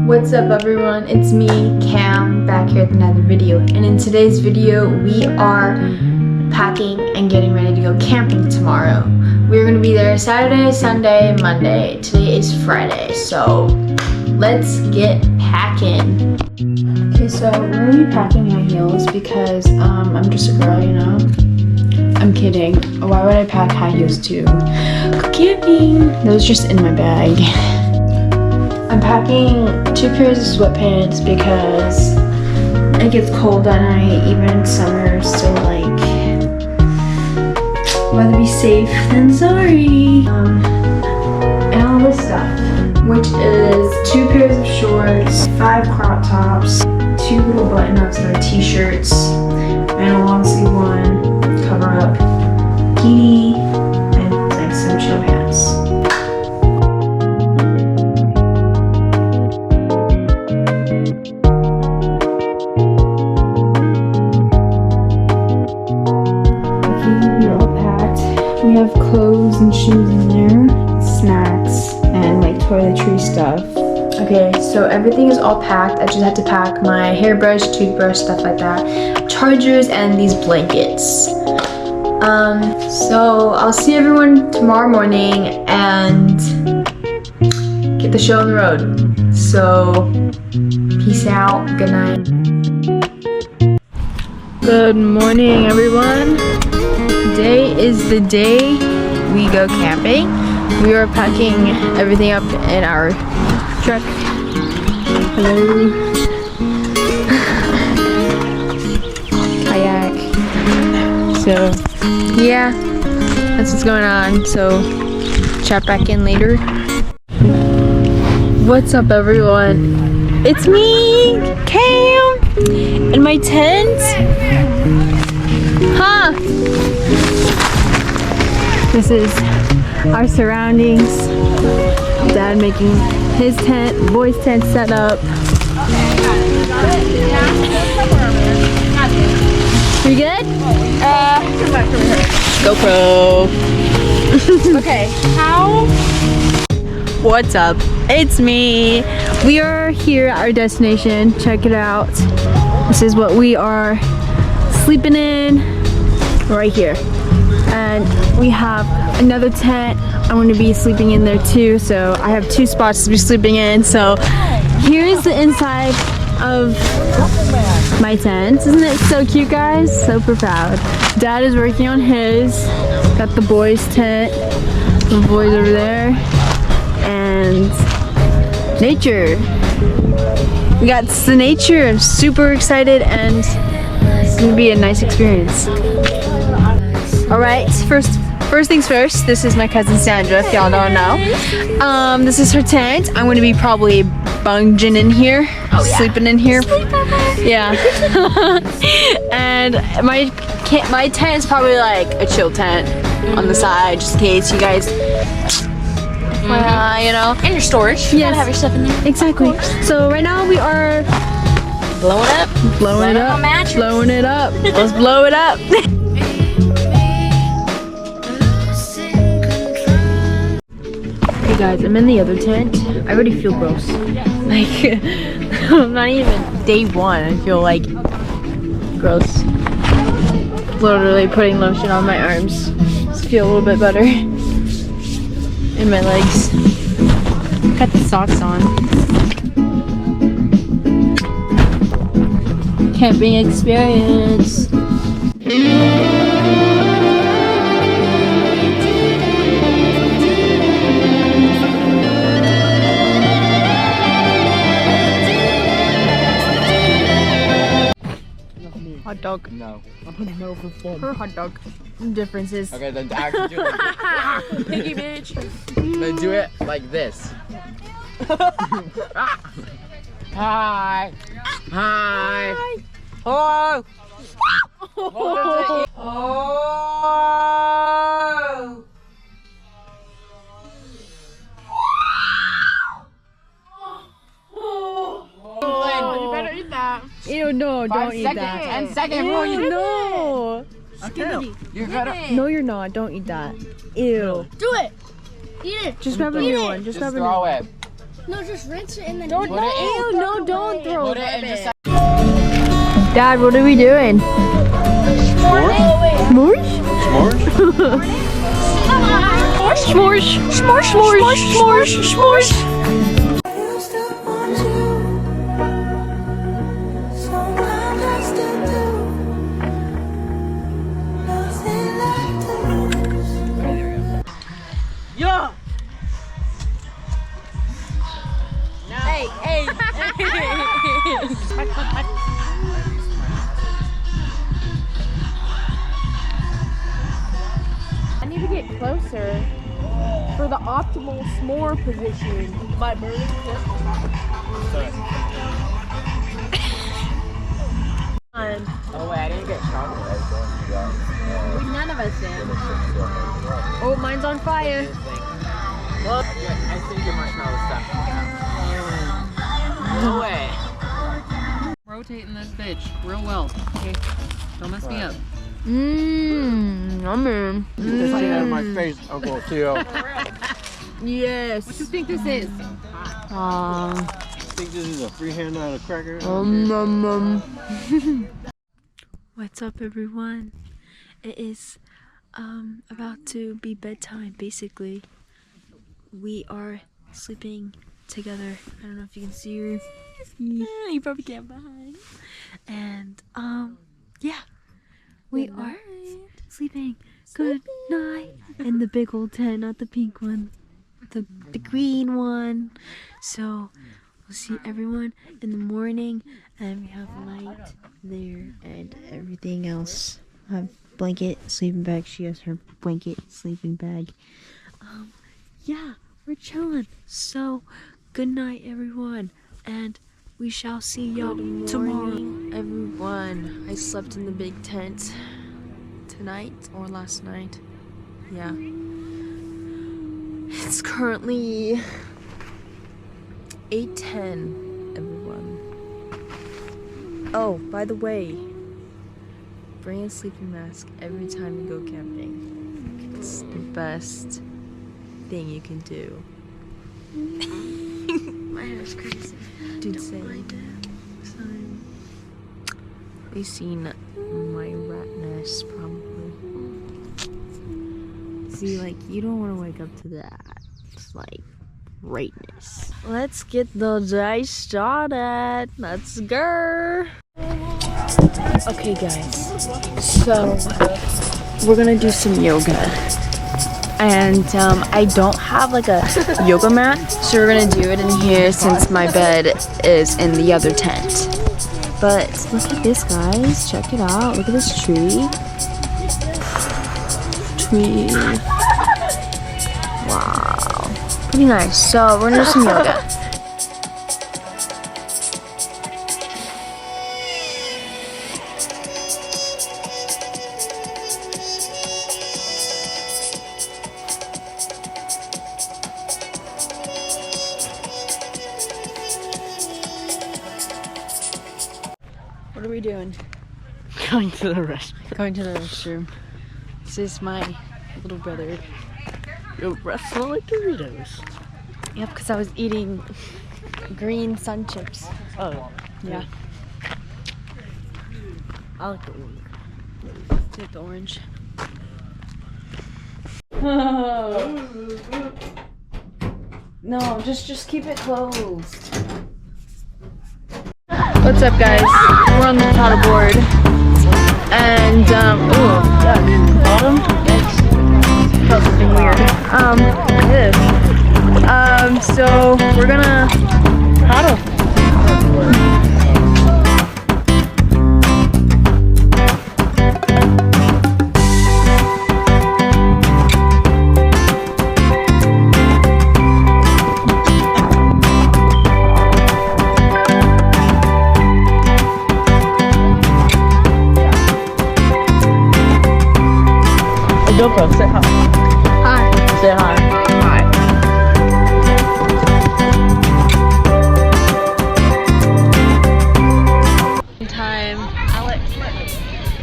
What's up everyone, it's me, Cam, back here with another video. And in today's video, we are packing and getting ready to go camping tomorrow. We're going to be there Saturday, Sunday, Monday. Today is Friday, so let's get packing. Okay, so we're going to be packing high heels because I'm just a girl, you know? I'm kidding. Why would I pack high heels to go camping? Those just in my bag. I'm packing 2 pairs of sweatpants because it gets cold at night, even in summer, so like, rather be safe than sorry. And all this stuff, which is 2 pairs of shorts, 5 crop tops, 2 little button-ups that are t-shirts, and a long sleeve one, cover up, bikini, and like some chill pants. We have clothes and shoes in there, snacks, and like toiletry stuff. Okay, so everything is all packed. I just had to pack my hairbrush, toothbrush, stuff like that, chargers, and these blankets. So I'll see everyone tomorrow morning and get the show on the road. So peace out, good night. Good morning everyone. Today is the day we go camping. We are packing everything up in our truck. Hello. Kayak. So, yeah, that's what's going on. So, chat back in later. What's up, everyone? It's me, Cam, in my tent. Huh? This is our surroundings. Dad making his tent, boys' tent set up. You good? GoPro. Okay, how? What's up? It's me. We are here at our destination. Check it out. This is what we are sleeping in right here. And we have another tent. I'm going to be sleeping in there too, so I have 2 spots to be sleeping in. So here's the inside of my tent. Isn't it so cute, guys? Super proud. Dad is working on his. Got the boys' tent. The boys over there. And nature. We got the nature. I'm super excited and it's going to be a nice experience. Alright, first things first, this is my cousin Sandra, if y'all don't know. This is her tent. I'm going to be probably bunging in here, sleeping in here. Yeah. And my tent is probably like a chill tent on the side, just in case you guys, you know. And your storage. You gotta have your stuff in there. Exactly. So right now we are blowing it up. Blowing it up. Let's blow it up. Hey guys, I'm in the other tent. I already feel gross. Like, I'm not even day 1. I feel like gross. Literally putting lotion on my arms. Just feel a little bit better. In my legs. Got the socks on. Camping experience. Hot dog. No. I'm putting no for fun. Her hot dog. Differences. Okay, then actually do it. Piggy bitch. Then do it like this. Hi. Hi. Hello. You better eat that. Ew, no, don't eat 5 that. seconds. 10 seconds, bro. Ew, no. Okay. You better. No, you're not. Don't eat that. Ew. Do it. Eat it. Just grab a new one. Just grab a new throw one. it. No, just rinse it and then Put it in. Ew, no, don't throw Put it in just Dad, what are we doing? S'mores? S'mores? S'mores, s'mores, s'mores, s'mores. Yeah. I need to get closer for the optimal s'more position by burning Oh wait, I didn't get chocolate. None of us did. Oh, mine's on fire. Look, I think your marshmallow stuff. No way. Rotating this bitch real well. Okay, don't mess me up. Yummy. Just get out of my face, Uncle Theo. Yes. What you think this is? Think this is a free hand out of cracker? What's up, everyone? It is about to be bedtime. Basically, we are sleeping together. I don't know if you can see her. You probably can't behind. And yeah, we are sleeping. Good night in the big old tent, not the pink one, the green one. So we'll see everyone in the morning, and we have light there and everything else. I have blanket, sleeping bag. She has her blanket, sleeping bag. Yeah, we're chilling. So good night, everyone, and we shall see y'all tomorrow. Everyone, I slept in the big tent tonight or last night. Yeah. It's currently 8:10, everyone. Oh, by the way, bring a sleeping mask every time you go camping. It's the best thing you can do. My hair's crazy. Dude, say you've seen my rat nest, probably. See, like, you don't want to wake up to that. It's like greatness. Let's get the day started. Let's go. Okay, guys. So we're gonna do some yoga, and I don't have like a yoga mat, so we're gonna do it in here since my bed is in the other tent. But look at this, guys. Check it out. Look at this tree. Wow. Pretty nice. So we're gonna do some yoga. What are we doing? Going to the restroom. Going to the restroom. This is my little brother. Your breath smell like Doritos. Yep, because I was eating green sun chips. Oh. Yeah. I like the one. Take the orange. No, just keep it closed. What's up, guys? We're on the paddleboard, and ooh, yuck. Bottom. Felt something weird. So we're gonna paddle. GoPro, say hi. Hi. Say hi. Time. Alex.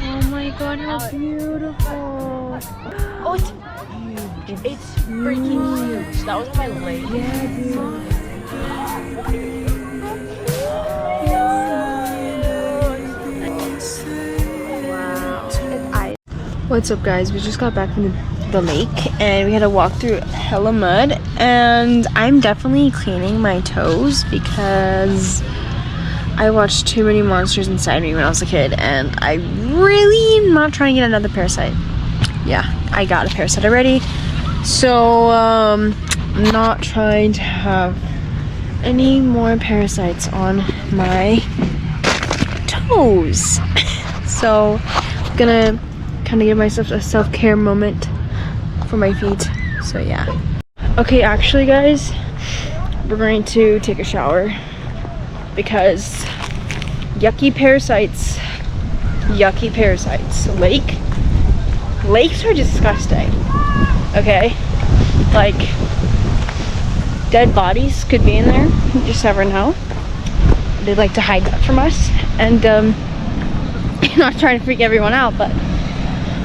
Oh my god, how beautiful. Oh, it's huge. It's freaking huge. That was on my leg. Yeah, dude. What's up, guys? We just got back from the lake and we had to walk through hella mud, and I'm definitely cleaning my toes because I watched too many Monsters Inside Me when I was a kid, and I really am not trying to get another parasite. Yeah, I got a parasite already, so I'm not trying to have any more parasites on my toes. So I'm gonna kind of give myself a self-care moment for my feet. So yeah. Okay, actually guys, we're going to take a shower because yucky parasites. Lakes are disgusting. Okay, like dead bodies could be in there. You just never know. They like to hide that from us, and I'm not trying to freak everyone out, but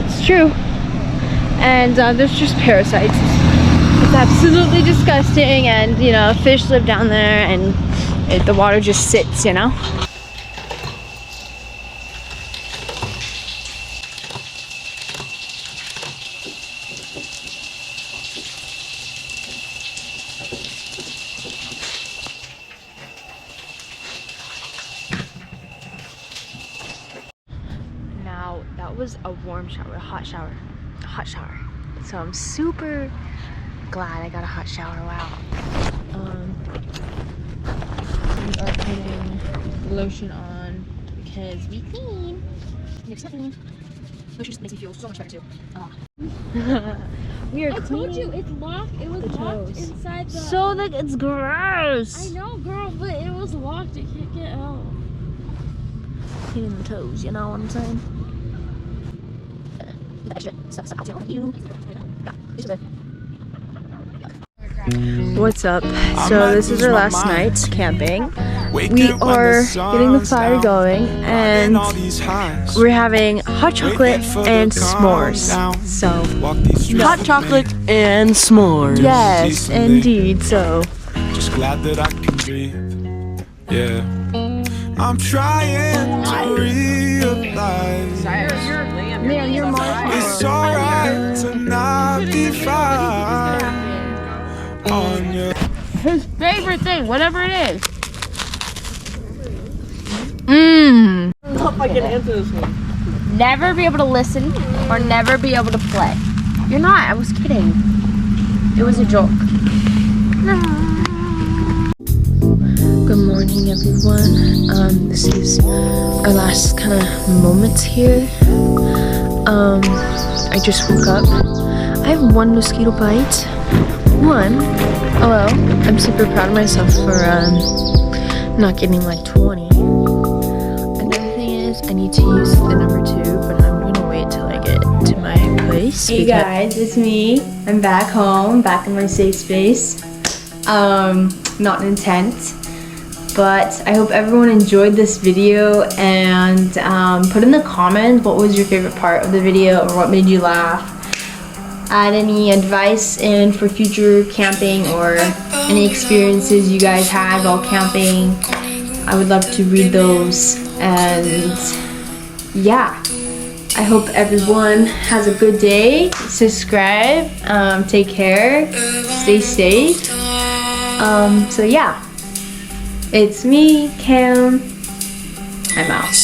it's true. And there's just parasites. It's absolutely disgusting, and you know, fish live down there, and the water just sits, you know. Now that was a warm shower, a hot shower. So I'm super glad I got a hot shower. Wow. We are putting lotion on because we clean. Lotion just makes me feel so much better too. We are I cleaning. told you it's locked. It was locked toes. inside the. So like it's gross. I know, girl, but it was locked. It can't get out. Cleaning the toes, you know what I'm saying? What's up? So this is our last night camping. We are getting the fire going, and we're having hot chocolate and s'mores. So Hot chocolate and s'mores. yes, indeed. So Just glad that I can breathe. Yeah, I'm trying to realize it's alright to not be fine on your. His favorite thing, whatever it is. I don't know if I can answer this one. Never be able to listen or never be able to play. You're not. I was kidding. It was a joke. good morning, everyone. This is our last kind of moments here. I just woke up. I have one mosquito bite. One. Oh well, I'm super proud of myself for not getting like 20. Another thing is I need to use the number 2, but I'm gonna wait till I get to my place. Hey guys, it's me. I'm back home, back in my safe space. Not in a tent. But I hope everyone enjoyed this video, and put in the comments what was your favorite part of the video or what made you laugh. Add any advice in for future camping or any experiences you guys had while camping. I would love to read those. And yeah, I hope everyone has a good day. Subscribe, take care, stay safe. So yeah. It's me, Cam. I'm out.